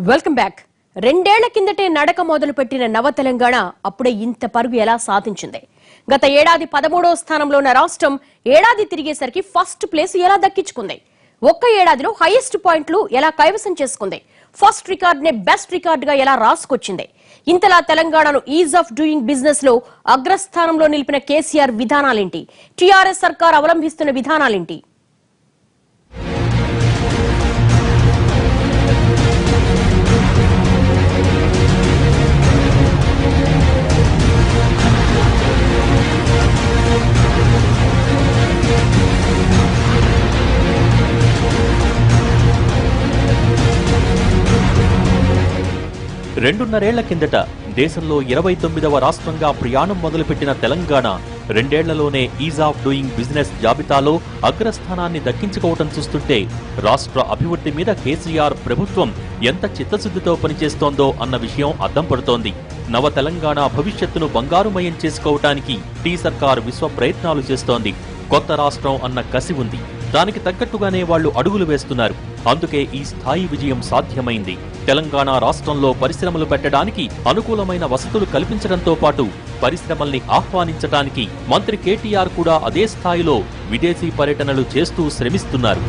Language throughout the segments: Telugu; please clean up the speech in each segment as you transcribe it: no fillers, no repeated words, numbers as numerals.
Welcome back. రెండేళ్ల కిందటే నడక మొదలుపెట్టిన నవ తెలంగాణ అప్పుడే ఇంత పరుగు ఎలా సాధించింది? గత ఏడాది 13వ స్థానంలో ఉన్న రాష్ట్రం ఏడాది తిరిగేసరికి ఫస్ట్ ప్లేస్ ఎలా దక్కించుకుంది? ఒక్క ఏడాదిలో హైయెస్ట్ పాయింట్లు ఎలా కైవసం చేసుకుంది? ఫస్ట్ రికార్డ్ నే బెస్ట్ రికార్డ్ గా ఎలా రాసుకొచ్చింది? ఇంతలా తెలంగాణను ఈజ్ ఆఫ్ డూయింగ్ బిజినెస్ లో అగ్రస్థానంలో నిలిపిన కేసీఆర్ విధానాలేంటి? టీఆర్ఎస్ సర్కార్ అవలంబిస్తున్న విధానాలేంటి? రెండున్నరేళ్ల కిందట దేశంలో 29వ రాష్ట్రంగా ప్రయాణం మొదలుపెట్టిన తెలంగాణ రెండేళ్లలోనే ఈజ్ ఆఫ్ డూయింగ్ బిజినెస్ జాబితాలో అగ్రస్థానాన్ని దక్కించుకోవటం చూస్తుంటే రాష్ట్ర అభివృద్ధి మీద కేసీఆర్ ప్రభుత్వం ఎంత చిత్తశుద్ధితో పనిచేస్తోందో అన్న విషయం అద్దం పడుతోంది. నవ తెలంగాణ భవిష్యత్తును బంగారుమయం చేసుకోవటానికి టీ సర్కార్ విశ్వ ప్రయత్నాలు చేస్తోంది. కొత్త రాష్ట్రం అన్న కసి ఉంది. దానికి తగ్గట్టుగానే వాళ్లు అడుగులు వేస్తున్నారు. అందుకే ఈ స్థాయి విజయం సాధ్యమైంది. తెలంగాణ రాష్ట్రంలో పరిశ్రమలు పెట్టడానికి అనుకూలమైన వసతులు కల్పించడంతో పాటు పరిశ్రమల్ని ఆహ్వానించడానికి మంత్రి కేటీఆర్ కూడా అదే స్థాయిలో విదేశీ పర్యటనలు చేస్తూ శ్రమిస్తున్నారు.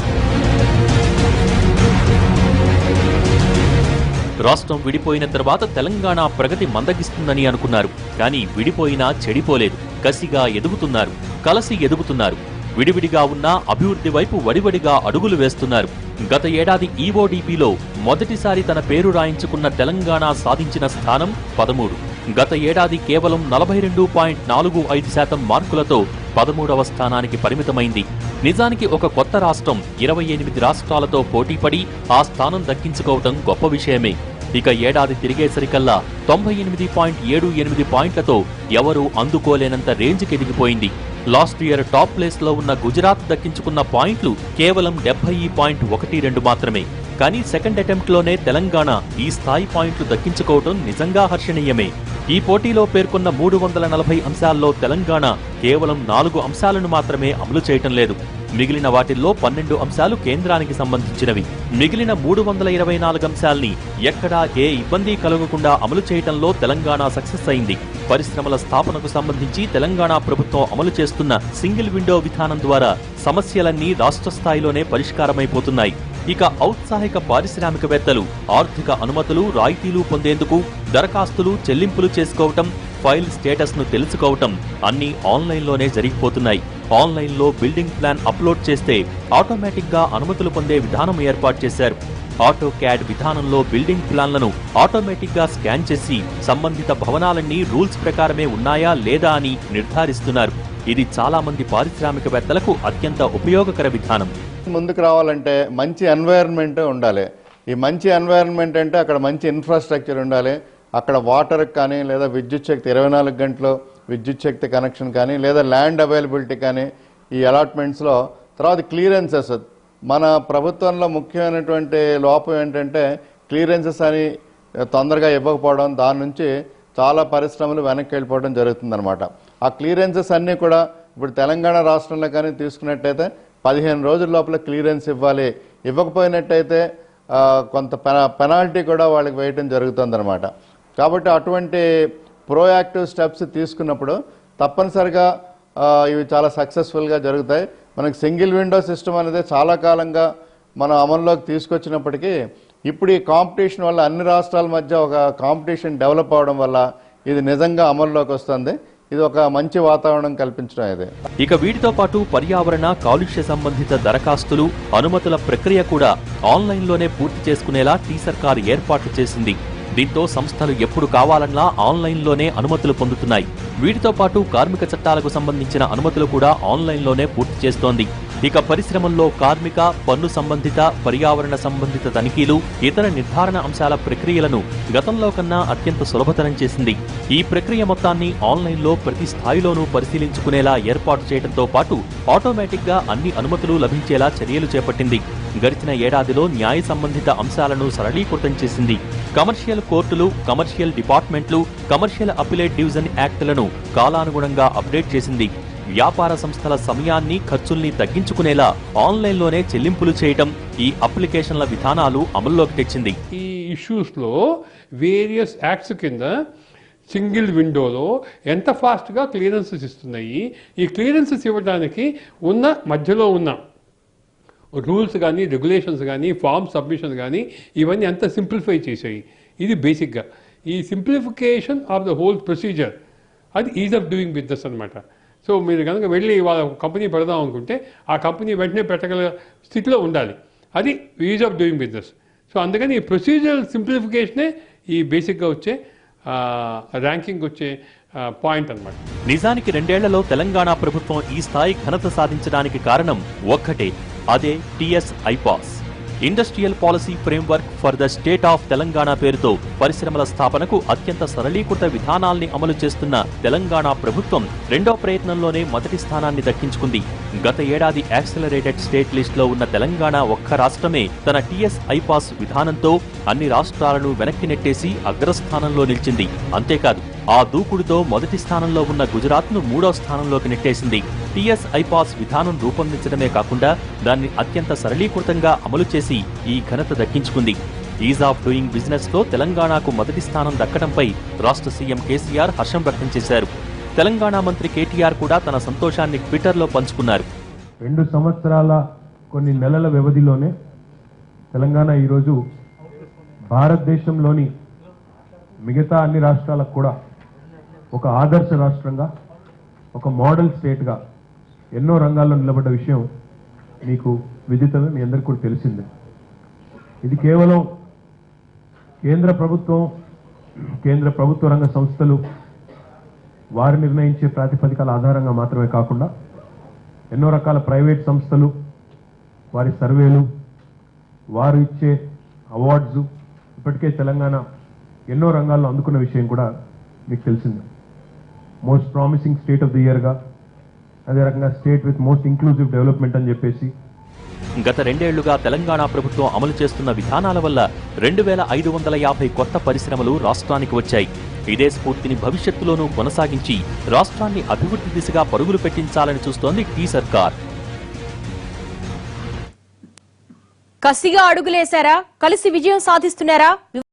రాష్ట్రం విడిపోయిన తర్వాత తెలంగాణ ప్రగతి మందగిస్తుందని అనుకున్నారు. కానీ విడిపోయినా చెడిపోలేదు. కసిగా ఎదుగుతున్నారు, కలసి ఎదుగుతున్నారు. విడివిడిగా ఉన్న అభివృద్ధి వైపు వడివడిగా అడుగులు వేస్తున్నారు. గత ఏడాది ఈఓడిపిలో మొదటిసారి తన పేరు రాయించుకున్న తెలంగాణ సాధించిన స్థానం 13. గత ఏడాది కేవలం 42.45% మార్కులతో 13వ స్థానానికి పరిమితమైంది. నిజానికి ఒక కొత్త రాష్ట్రం 28 రాష్ట్రాలతో పోటీపడి ఆ స్థానం దక్కించుకోవటం గొప్ప విషయమే. ఇక ఏడాది తిరిగేసరికల్లా 98.78 పాయింట్లతో ఎవరూ అందుకోలేనంత రేంజ్కి ఎదిగిపోయింది. లాస్ట్ ఇయర్ టాప్ ప్లేస్ లో ఉన్న గుజరాత్ దక్కించుకున్న పాయింట్లు కేవలం 70.12 మాత్రమే. కానీ సెకండ్ అటెంప్ట్ లోనే తెలంగాణ ఈ స్థాయి పాయింట్లు దక్కించుకోవటం నిజంగా హర్షణీయమే. ఈ పోటీలో పేర్కొన్న 340 అంశాల్లో తెలంగాణ కేవలం 4 అంశాలను మాత్రమే అమలు చేయటం లేదు. మిగిలిన వాటిల్లో 12 అంశాలు కేంద్రానికి సంబంధించినవి. మిగిలిన 324 అంశాల్ని ఎక్కడా ఏ ఇబ్బంది కలగకుండా అమలు చేయటంలో తెలంగాణ సక్సెస్ అయింది. పరిశ్రమల స్థాపనకు సంబంధించి తెలంగాణ ప్రభుత్వం అమలు చేస్తున్న సింగిల్ విండో విధానం ద్వారా సమస్యలన్నీ రాష్ట్ర స్థాయిలోనే పరిష్కారమైపోతున్నాయి. ఇక ఔత్సాహిక పారిశ్రామికవేత్తలు ఆర్థిక అనుమతులు, రాయితీలు పొందేందుకు దరఖాస్తులు, చెల్లింపులు చేసుకోవటం, ఫైల్ స్టేటస్ ను తెలుసుకోవటం అన్నీ ఆన్లైన్లోనే జరిగిపోతున్నాయి. ఆన్లైన్లో బిల్డింగ్ ప్లాన్ అప్లోడ్ చేస్తే ఆటోమేటిక్ గా అనుమతులు పొందే విధానం ఏర్పాటు చేశారు. ఆటో క్యాడ్ విధానంలో బిల్డింగ్ ప్లాన్లను ఆటోమేటిక్ గా స్కాన్ చేసి సంబంధిత భవనాలన్నీ రూల్స్ ప్రకారమే ఉన్నాయా లేదా అని నిర్ధారిస్తున్నారు. ఇది చాలా మంది పారిశ్రామికవేత్తలకు అత్యంత ఉపయోగకర విధానం. ముందుకు రావాలంటే మంచి ఎన్వైరన్మెంట్ ఉండాలి. ఈ మంచి ఎన్వైరన్మెంట్ అంటే అక్కడ మంచి ఇన్ఫ్రాస్ట్రక్చర్ ఉండాలి. అక్కడ వాటర్ కానీ లేదా విద్యుత్ శక్తి 24 గంటలు విద్యుత్ శక్తి కనెక్షన్ కానీ లేదా ల్యాండ్ అవైలబిలిటీ కానీ ఈ అలాట్మెంట్స్లో. తర్వాత క్లియరెన్సెస్, మన ప్రభుత్వంలో ముఖ్యమైనటువంటి లోపం ఏంటంటే క్లియరెన్సెస్ అని తొందరగా ఇవ్వకపోవడం, దాని నుంచి చాలా పరిశ్రమలు వెనక్కి వెళ్ళిపోవడం జరుగుతుందన్నమాట. ఆ క్లియరెన్సెస్ అన్నీ కూడా ఇప్పుడు తెలంగాణ రాష్ట్రంలో కానీ తీసుకున్నట్టయితే 15 రోజుల లోపల క్లియరెన్స్ ఇవ్వాలి. ఇవ్వకపోయినట్టయితే కొంత పెనాల్టీ కూడా వాళ్ళకి వేయటం జరుగుతుందన్నమాట. కాబట్టి అటువంటి ప్రోయాక్టివ్ స్టెప్స్ తీసుకున్నప్పుడు తప్పనిసరిగా ఇవి చాలా సక్సెస్ఫుల్గా జరుగుతాయి. మనకి సింగిల్ విండో సిస్టమ్ అనేది చాలా కాలంగా మనం అమల్లోకి తీసుకొచ్చినప్పటికీ ఇప్పుడు ఈ కాంపిటీషన్ వల్ల అన్ని రాష్ట్రాల మధ్య ఒక కాంపిటీషన్ డెవలప్ అవడం వల్ల ఇది నిజంగా అమల్లోకి వస్తుంది. ఇది ఒక మంచి వాతావరణం కల్పించడం ఇది. ఇక వీటితో పాటు పర్యావరణ కాలుష్య సంబంధిత దరఖాస్తులు, అనుమతుల ప్రక్రియ కూడా ఆన్లైన్లోనే పూర్తి చేసుకునేలా టీ సర్కార్ ఏర్పాట్లు చేసింది. దీంతో సంస్థలు ఎప్పుడు కావాలన్నా ఆన్లైన్లోనే అనుమతులు పొందుతున్నాయి. వీటితో పాటు కార్మిక చట్టాలకు సంబంధించిన అనుమతులు కూడా ఆన్లైన్లోనే పూర్తి చేస్తోంది. ఇక పరిశ్రమల్లో కార్మిక, పన్ను సంబంధిత, పర్యావరణ సంబంధిత తనిఖీలు, ఇతర నిర్ధారణ అంశాల ప్రక్రియలను గతంలో కన్నా అత్యంత సులభతరం చేసింది. ఈ ప్రక్రియ మొత్తాన్ని ఆన్లైన్లో ప్రతి స్థాయిలోనూ పరిశీలించుకునేలా ఏర్పాటు చేయడంతో పాటు ఆటోమేటిక్ గా అన్ని అనుమతులు లభించేలా చర్యలు చేపట్టింది. గడిచిన ఏడాదిలో న్యాయ సంబంధిత అంశాలను సరళీకృతం చేసింది. కమర్షియల్ కోర్టులు, కమర్షియల్ డిపార్ట్మెంట్లు, కమర్షియల్ అపిలేట్ డివిజన్ యాక్టులను కాలానుగుణంగా అప్డేట్ చేసింది. వ్యాపార సంస్థల సమయాన్ని ఖర్చుల్ని తగ్గించుకునేలా ఆన్లైన్లోనే చెల్లింపులు చేయటం ఈ అప్లికేషన్ల విధానాలు అమల్లోకి తెచ్చింది. ఈ ఇష్యూస్లో వేరియస్ యాక్ట్స్ కింద సింగిల్ విండోలో ఎంత ఫాస్ట్గా క్లియరెన్సెస్ ఇస్తున్నాయి. ఈ క్లియరెన్సెస్ ఇవ్వడానికి మధ్యలో ఉన్న రూల్స్ కానీ రెగ్యులేషన్స్ కానీ ఫామ్ సబ్మిషన్ కానీ ఇవన్నీ అంతా సింప్లిఫై చేసాయి. ఇది బేసిక్గా ఈ simplification of the whole procedure అది ఈజ్ ఆఫ్ డూయింగ్ బిజినెస్ అనమాట. సో మీరు కనుక వెళ్ళి వాళ్ళ కంపెనీ పెడదాం అనుకుంటే ఆ కంపెనీ వెంటనే పెట్టగల స్థితిలో ఉండాలి. అది is of doing business. So అందుకని ఈ ప్రొసీజర్ సింప్లిఫికేషనే ఈ బేసిక్గా వచ్చే ర్యాంకింగ్ వచ్చే పాయింట్ అన్నమాట. నిజానికి 2 ఏళ్లలో తెలంగాణ ప్రభుత్వం ఈ స్థాయి ఘనత సాధించడానికి కారణం ఒక్కటే, అదే TS iPASS, industrial policy framework for the state of Telangana పేరుతో పరిశ్రమల స్థాపనకు అత్యంత సరళీకృత విధానాల్ని అమలు చేస్తున్న తెలంగాణ ప్రభుత్వం 2వ ప్రయత్నంలోనే మొదటి స్థానాన్ని దక్కించుకుంది. గత ఏడాది యాక్సిలరేటెడ్ స్టేట్ లిస్టులో ఉన్న తెలంగాణ ఒక్క రాష్ట్రమే తన టిఎస్ ఐపాస్ విధానంతో అన్ని రాష్ట్రాలను వెనక్కి నెట్టేసి అగ్రస్థానంలో నిలిచింది. అంతేకాదు ఆ దూకుడుతో మొదటి స్థానంలో ఉన్న గుజరాత్ను 3వ స్థానంలోకి నెట్టేసింది. టిఎస్ ఐపాస్ విధానం రూపొందించడమే కాకుండా దాన్ని అత్యంత సరళీకృతంగా అమలు చేసి ఈ ఘనత దక్కించుకుంది. ఈజ్ ఆఫ్ డూయింగ్ బిజినెస్ లో తెలంగాణకు మొదటి స్థానం దక్కడంపై రాష్ట్ర సీఎం కేసీఆర్ హర్షం వ్యక్తం చేశారు. తెలంగాణ మంత్రి కేటీఆర్ కూడా తన సంతోషాన్ని ట్విట్టర్లో పంచుకున్నారు. 2 సంవత్సరాల కొన్ని నెలల వ్యవధిలోనే తెలంగాణ ఈరోజు భారతదేశంలోని మిగతా అన్ని రాష్ట్రాలకు కూడా ఒక ఆదర్శ రాష్ట్రంగా, ఒక మోడల్ స్టేట్గా ఎన్నో రంగాల్లో నిలబడ్డ విషయం మీకు విదితమే, మీ అందరికీ కూడా తెలిసిందే. ఇది కేవలం కేంద్ర ప్రభుత్వ రంగ సంస్థలు వారు నిర్ణయించే ప్రాతిపదికల ఆధారంగా మాత్రమే కాకుండా ఎన్నో రకాల ప్రైవేట్ సంస్థలు వారి సర్వేలు, వారు ఇచ్చే అవార్డ్స్ ఇప్పటికే తెలంగాణ ఎన్నో రంగాల్లో అందుకున్న విషయం కూడా మీకు తెలిసిందే. Most promising state of the ఇయర్గా, అదే రకంగా state with most inclusive development అని చెప్పేసి. గత 2 ఏళ్లుగా తెలంగాణ ప్రభుత్వం అమలు చేస్తున్న విధానాల వల్ల 2550 కొత్త పరిశ్రమలు రాష్ట్రానికి వచ్చాయి. ఇదే స్ఫూర్తిని భవిష్యత్తులోనూ కొనసాగించి రాష్ట్రాన్ని అభివృద్ధి దిశగా పరుగులు పెట్టించాలని చూస్తోంది టీ సర్కార్. కసిగా అడుగులేశారా? కలిసి విజయం సాధిస్తున్నారా?